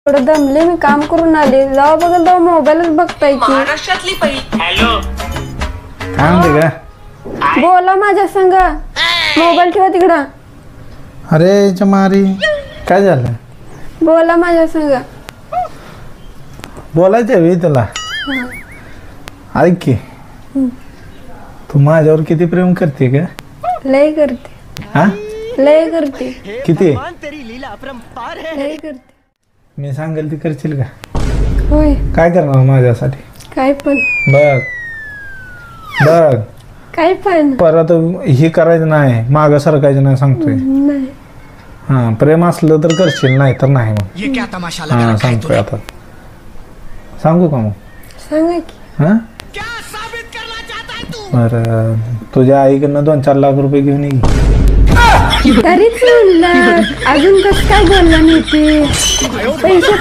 थोडं दमले मी काम करून आले जाऊ बघा जाऊ मोबाईलच बघताय की महाराष्ट्रातली पहिली हॅलो काय म्हणते का? बोला माझ्या संग मोबाईल ठेवा तिकडं अरे चमारी काय झालं? बोला माझ्या संग बोलायचं आहे तुला. ऐक की तू माझ्यावर किती प्रेम करते का? लय करते हा लय करते किती? लय करते मी सांगेल ती करशील का? होय काय करणार माझ्यासाठी? काय पण बघ बघ काय पण परत हे करायचं नाही, मागं सरकायचं नाही सांगतोय. नाही हा प्रेम असलं तर करशील, नाही तर नाही मग. हा सांगतोय आता. सांगू का मग? सांगा की हा बरं तुझ्या आईकडनं 2-4 लाख रुपये घेऊन ये. तरीच म्हणलं अजून कसं काय बोलला नाही ते पैसे